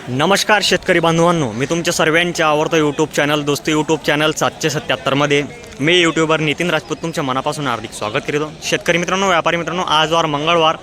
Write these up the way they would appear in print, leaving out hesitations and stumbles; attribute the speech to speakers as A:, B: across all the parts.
A: नमस्कार शेतकरी बांधवांनो, मी तुमच्या सर्वांच्या आवडतं यूट्यूब चॅनल दोस्त यूट्यूब चॅनल 777मध्ये मी यूट्यूबर नितीन राजपूत तुमच्या मनापासून हार्दिक स्वागत करतो। शेतकरी मित्रांनो, व्यापारी मित्रांनो, आज वार मंगळवार,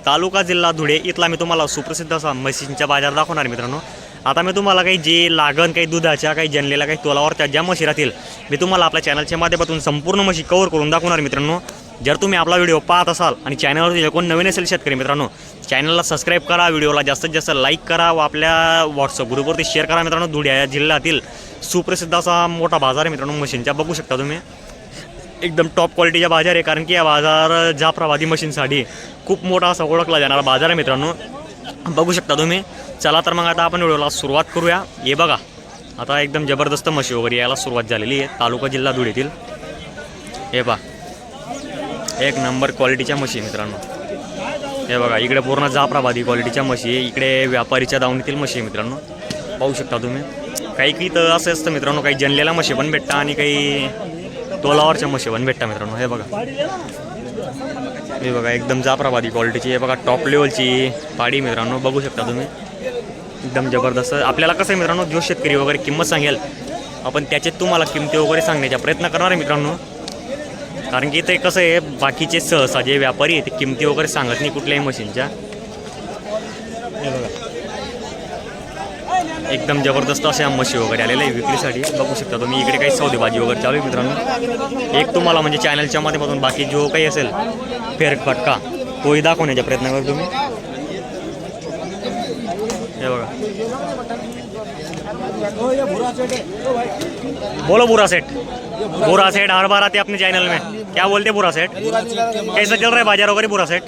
A: तालुका जिल्हा धुळे इथला मी तुम्हाला सुप्रसिद्ध असा म्हशींचा बाजार दाखवणार मित्रांनो। आता मी तुम्हाला काही जे लागण काही दुधाच्या काही जनलेल्या काही तोलावरच्या ज्या म्हशी राहतील मी तुम्हाला आपल्या चॅनलच्या माध्यमातून संपूर्ण म्हशी कव्हर करून दाखवणार मित्रांनो। जर तुम्ही आपला व्हिडिओ पाहत असाल आणि चॅनलवरती जे कोण नवीन असेल शेतकरी मित्रांनो, चॅनलला सबस्क्राईब करा, व्हिडिओला जास्तीत जास्त लाईक करा व आपल्या व्हॉट्सअप ग्रुपवरती शेअर करा मित्रांनो। धुळे या जिल्ह्यातील सुप्रसिद्ध असा मोठा बाजार आहे मित्रांनो म्हशींचा, बघू शकता तुम्ही एकदम टॉप क्वालिटीचा बाजार आहे, कारण की या बाजार जाफराबादी मशीनसाठी खूप मोठा असा ओळखला जाणारा बाजार आहे मित्रांनो, बघू शकता तुम्ही। चला तर मग आता आपण व्हिडिओला सुरुवात करूया। हे बघा आता एकदम जबरदस्त म्हशी वगैरे यायला सुरुवात झालेली आहे तालुका जिल्हा धुळेतील। हे पहा एक नंबर क्वालिटीच्या म्हशी मित्रांनो। हे बघा इकडे पूर्ण जाफराबादी क्वालिटीच्या म्हशी, इकडे व्यापारीच्या दावणीतील म्हशी मित्रांनो, पाहू शकता तुम्ही। काही तर असं असतं मित्रांनो, काही जनलेल्या म्हशी पण भेटतात आणि काही तोलावरच्या म्हशी पण भेटतात मित्रांनो। हे बघा एकदम जाफराबादी क्वालिटीची, हे बघा टॉप लेवलची पाडी मित्रांनो, बघू शकता तुम्ही एकदम जबरदस्त। आपल्याला कसं आहे मित्रांनो, जो शेतकरी वगैरे किंमत सांगेल आपण त्याच्यात तुम्हाला किमती वगैरे सांगण्याचा प्रयत्न करणार आहे मित्रांनो, कारण की ते कसं आहे बाकीचे सहसा जे व्यापारी आहे ते किमती वगैरे सांगत नाही कुठल्याही मशीनच्या। हे बघा एकदम जबरदस्त अशा म्हशी वगैरे आलेल्या आहे विक्रीसाठी, बघू शकता तुम्ही। इकडे काही सौदेबाजी वगैरे चालू आहे मित्रांनो। एक तुम्हाला म्हणजे चॅनलच्या माध्यमातून बाकी जो काही असेल फेरफटका तोही दाखवण्याचा प्रयत्न करतो तुम्ही। हे बघा बोलो बुरा सेठ, बुरा सेठ हर बार आते अपने चैनल में, क्या बोलते बुरा सेठ? कैसा चल रहा है बाजार वगैरह बुरा सेठ?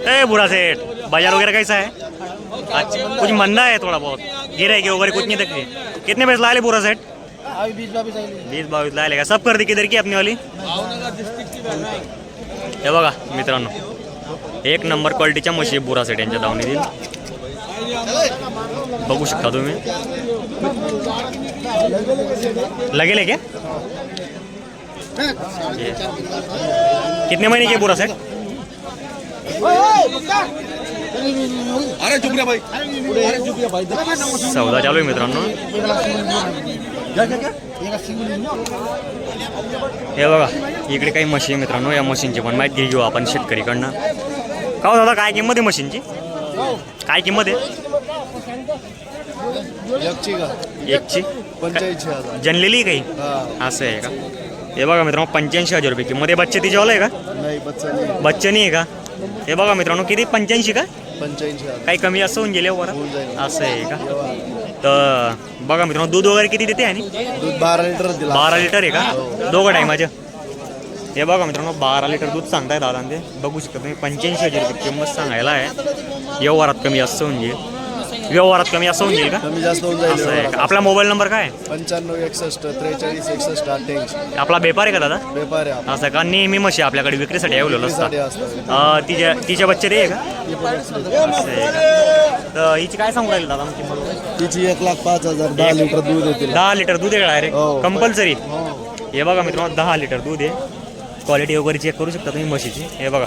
A: ए बुरा सेठ बाजार वगैरह कैसा है? अच्छा कुछ मंदा है थोड़ा बहुत, गिराई वगैरह कुछ नहीं तक। कितने पैसे ला ले बुरा सेठ? 20-22 ला लेगा। सब कर दी किधर की अपनी वाली? हे बघा मित्रांनो एक नंबर क्वालिटीच्या म्हशी बुरा सेठ यांच्या दावणीतील, बघू शकता तुम्ही। लगेल क्या? कितने महीने के बुरा सेठ?
B: अरे चुप रे भाई,
A: सौदा चालू आहे मित्रांनो। हे बघा इकडे काही म्हशी आहे मित्रांनो, या मशीनची पण माहिती घेऊ आपण शेतकरीकडनं। का हो दादा, काय किंमत आहे मशीनची? काय किंमत आहे एकची?
B: 85,000
A: जनलेली काही असं आहे का? हे बघा मित्रांनो 85,000 रुपये किंमत आहे। बच्चे तिच्यावाला आहे का?
B: नाही बच्चा नाही,
A: बच्चे नाही आहे का? हे बघा मित्रांनो किती 85 का?
B: 85,000
A: काही कमी असं होऊन गेले वर
B: जाईल.
A: असं आहे का? तर बघा मित्रांनो दूध वगैरे किती देते आणि
B: दूध 12 लिटर दिला।
A: 12 लिटर आहे का दोघं टायमाचं? हे बघा मित्रांनो 12 लिटर दूध सांगताय दादा ते, बघू शकता तुम्ही। 85,000 रुपये किंमत सांगायला आहे। व्यवहारात कमी असं होऊन जाईल, व्यवहारात कमी असं होऊन जाईल का?
B: कमी जास्त होऊन
A: असं आहे
B: जाईल।
A: का? आपला मोबाईल नंबर काय आहे?
B: 95 61 43 61 88।
A: आपला व्यापार आहे का दादा?
B: व्यापार आहे
A: असं का? नेहमी म्हशी आपल्याकडे विक्रीसाठी अवेलेबल असतात। तिच्या बच्चे रे आहे का? असं आहे का? तर हिची काय सांगू राहील दादा किंमत?
B: तिची 1,05,000 10 लिटर दूध येते।
A: 10 लिटर दूध आहे डायरेक्ट
B: हो.
A: कंपल्सरी? हे बघा मित्रांनो 10 लिटर दूध आहे। क्वालिटी वगैरे चेक करू शकता तुम्ही म्हशीची। हे बघा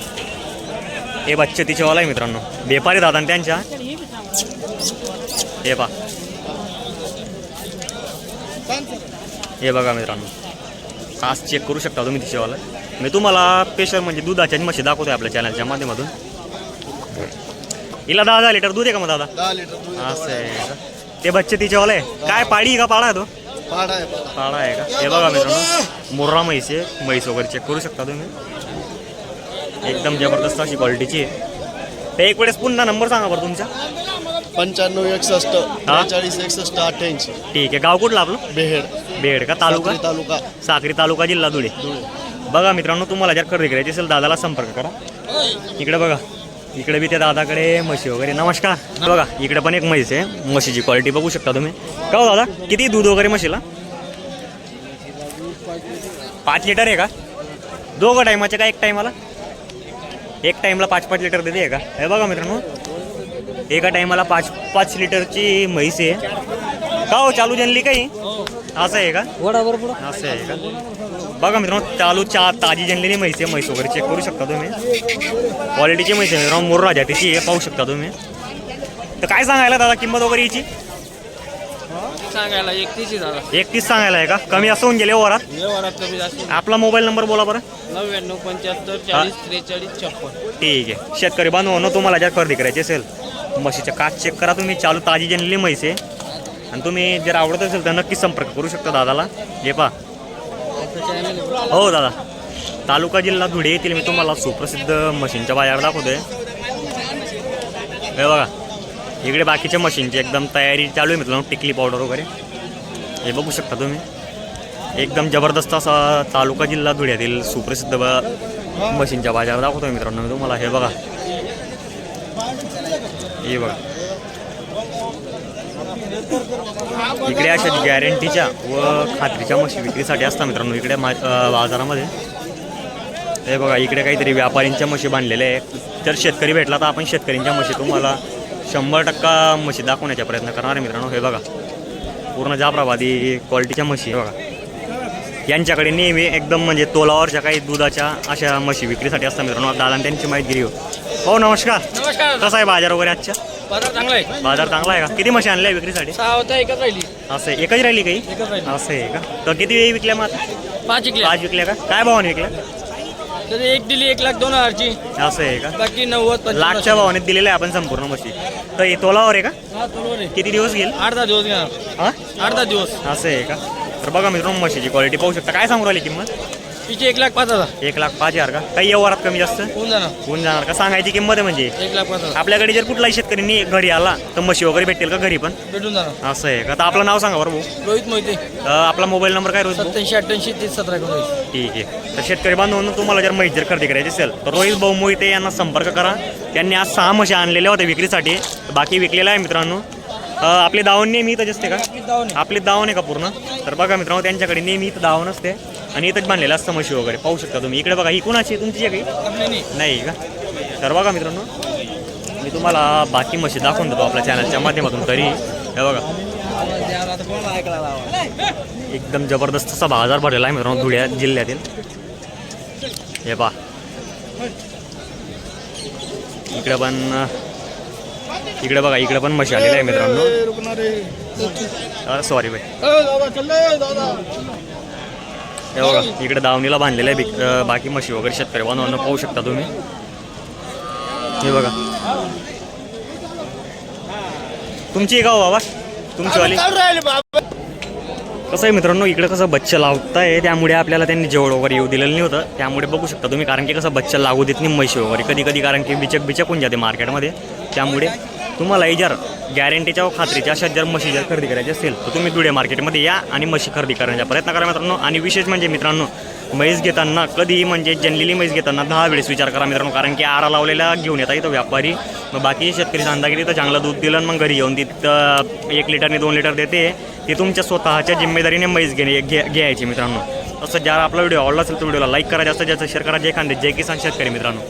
A: हे बच्चे तिच्यावाला आहे मित्रांनो, व्यापारी दादा त्यांच्या। हे पहा हे बघा मित्रांनो खास चेक करू शकता तुम्ही तिच्यावाला। मी तुम्हाला स्पेशल म्हणजे दुधाच्या म्हशी दाखवतोय आपल्या चॅनलच्या माध्यमातून। हिला 10 लिटर दूध आहे का मग दादा?
B: 10 लिटर दूध
A: असं आहे का? ते बच्चे तिच्यावाला आहे काय? पाडी का पाडा आहे तो?
B: पाडा आहे।
A: पाडा आहे का? हे बघा मित्रांनो मुर्रा म्हैस आहे, म्हैस वगैरे चेक करू शकता तुम्ही, एकदम जबरदस्त अशी क्वालिटीची आहे। ते एक वेळेस पुन्हा नंबर सांगा बरं तुमचा।
B: 95 61 43 61 88।
A: ठीक आहे। गाव कुठलं आपलं?
B: बेहेड
A: बेड का? तालुका
B: तालुका
A: साक्री तालुका जिल्हा धुळे। बघा मित्रांनो तुम्हाला जर खरेदी करायची असेल दादाला संपर्क करा। इकडे बघा इकडे बी त्या दादाकडे म्हशी वगैरे। नमस्कार। बघा इकडे पण एक म्हैस आहे, म्हशीची क्वालिटी बघू शकता तुम्ही। का हो दादा किती दूध वगैरे म्हशीला? 5 लिटर आहे का? दोघं टायमाचे का एक टायमाला? एक टाइमला 5-5 लिटर देते का? हे बघा मित्रांनो एका टायमाला 5-5 लिटरची म्हैस आहे। का हो चालू जनली काही असं आहे का? असं आहे का? बघा मित्रांनो चालू ताजी जनलेली म्हैस आहे, म्हैस वगैरे चेक करू शकता तुम्ही। क्वालिटीची म्हैस आहे मित्रांनो, मुर्रा जातीची आहे, पाहू शकता तुम्ही। तर काय सांगायला दादा किंमत वगैरे याची?
C: सांगायला 31 झाला
A: 31 सांगायला आहे का? कमी असं होऊन गेले वरात.
C: व्यवहारात कमी जास्त
A: आपला मोबाईल नंबर बोला बरं.
C: 99 75 40 43 56.
A: ठीक आहे. शेतकरी बांधवांनो, तुम्हाला जर खरेदी करायची असेल म्हशीच्या काच चेक करा तुम्ही. चालू ताजी जनलेली म्हैस आहे आणि तुम्ही जर आवडत असेल तर नक्की संपर्क करू शकता दादाला. हे पहा. हो दादा, तालुका जिल्हा धुळे येथील मी तुम्हाला सुप्रसिद्ध मशीनच्या बाजार दाखवतोय. हे बघा, इकडे बाकीच्या मशीनची एकदम तयारी चालू आहे मित्रांनो. टिकली पावडर वगैरे हे बघू शकता तुम्ही. एकदम जबरदस्त असा तालुका जिल्हा धुळ्यातील सुप्रसिद्ध मशीनच्या बाजार दाखवतोय मित्रांनो मी तुम्हाला. हे बघा, हे बघा, इकडे अशा गॅरंटीच्या व खात्रीच्या म्हशी विक्रीसाठी असतात मित्रांनो इकडे बाजारामध्ये. हे बघा, इकडे काहीतरी व्यापाऱ्यांच्या म्हशी बांधलेल्या आहे. जर शेतकरी भेटला तर आपण शेतकऱ्यांच्या म्हशी तुम्हाला 100% म्हशी दाखवण्याचा प्रयत्न करणार आहे मित्रांनो. हे बघा, पूर्ण जाफराबादी क्वालिटीच्या म्हशी आहे बघा. यांच्याकडे नेहमी एकदम म्हणजे तोलावरच्या काही दुधाच्या अशा म्हशी विक्रीसाठी असतात मित्रांनो. दादा त्यांची माहिती घेऊ. हो नमस्कार.
C: नमस्कार.
A: कसा आहे बाजार वगैरे आजच्या?
C: बाजार चांगला आहे.
A: बाजार चांगला आहे का? किती म्हशी आणल्या विक्रीसाठी?
C: 6 होता एकच राहिली.
A: असं आहे, एकच राहिली काही?
C: एकच राहिली.
A: असं आहे का? तर किती वेळी विकल्या मग?
C: 5 इकल्या.
A: 5 विकल्या का? काय भावाने विकल्या?
C: तर एक दिली 1,02,000ची.
A: असं आहे का?
C: बाकी 90 25.
A: लाखच्या भावाने दिलेलं आहे आपण संपूर्ण म्हशी. तर हे तोलावर आहे का?
C: हा तोलवर आहे.
A: किती दिवस घेईल?
C: 8-10 दिवस घेणार.
A: हां,
C: 8-10 दिवस.
A: असं आहे का? तर बघा मित्रांनो, म्हशीची क्वालिटी पाहू शकता. काय सांगू राहिली किंमत?
C: तिची 1,05,000.
A: 1,05,000 का? काही व्यवहारात कमी जास्त
C: होऊन जाणार.
A: होऊन जाणार का? सांगायची किंमत आहे म्हणजे.
C: 1,05,000
A: आपल्याकडे जर कुठलाही शेतकरी घरी आला तर म्हशी वगैरे भेटेल का घरी पण?
C: भेटून जाणार.
A: असं आहे का? तर आपलं नाव सांगा बरं भाऊ.
C: रोहित मोहिते.
A: आपला मोबाईल नंबर काय रोहित भाऊ?
C: 87 88 30 17 19.
A: ठीक आहे. तर शेतकरी बांधवांनो, तुम्हाला जर म्हैस जर खरेदी करायची असेल तर रोहित भाऊ मोहिते यांना संपर्क करा. त्यांनी आज 6 म्हशी आणलेल्या होत्या विक्रीसाठी. बाकी विकलेल्या आहे मित्रांनो. आपली दावण नेहमी इथंच असते का? आपली दावण आहे का पूर्ण? तर बघा मित्रांनो, त्यांच्याकडे नेहमी इथं दावण असते आणि इथंच बांधलेलं असतं म्हशी वगैरे पाहू शकता तुम्ही. इकडे बघा, ही कुणाची आहे? तुमची आहे काही? नाही का? तर बघा मित्रांनो, मी तुम्हाला बाकी म्हशी दाखवून देतो आपल्या चॅनलच्या माध्यमातून. तरी हे बघा, एकदम जबरदस्त असा बाजार भरलेला आहे मित्रांनो धुळे जिल्ह्यातील. हे पहा, इकडे पण इकडे बघा, इकडे पण म्हशी आलेल्या आहे मित्रांनो. सॉरी भाई. हे बघा, इकडे दावणीला बांधलेलं आहे बाकी म्हशी वगैरे शेतकरी बांधवांना पाहू शकता तुम्ही. हे बघा, तुमची गाव बाबा, तुमचीवाली कसं आहे मित्रांनो, इकडे कसं बच्चा लावताय त्यामुळे आपल्याला त्यांनी जेवढं वगैरे येऊ दिलेलं नाही होतं. त्यामुळे बघू शकता तुम्ही, कारण की कसं बच्चा लागू देत नाही म्हशी वगैरे कधी कधी, कारण की बिचक होऊन जाते मार्केटमध्ये. त्यामुळे तुम्हालाही जर गॅरंटीच्या व खात्रीच्या अशा जर म्हशी जर खरेदी करायची असेल तर तुम्ही धुळे मार्केटमध्ये या आणि म्हशी खरेदी करण्याचा प्रयत्न करा मित्रांनो. आणि विशेष म्हणजे मित्रांनो, म्हैस घेताना कधीही म्हणजे जनलेली म्हैस घेताना 10 वेळेस विचार करा मित्रांनो, कारण की आरा लावलेला घेऊन येता इथं व्यापारी. मग बाकी शेतकरी सांगता तर चांगलं दूध दिलं मग घरी येऊन तिथं 1 लिटरने 2 लिटर देते. ती तुमच्या स्वतःच्या जिम्मेदारीने म्हैस घ्यायची मित्रांनो. असं जर आपला व्हिडिओ आवडला असेल तर व्हिडिओला लाईक करा, जास्त शेअर करा. जय खानदेश, जय किसान शेतकरी मित्रांनो.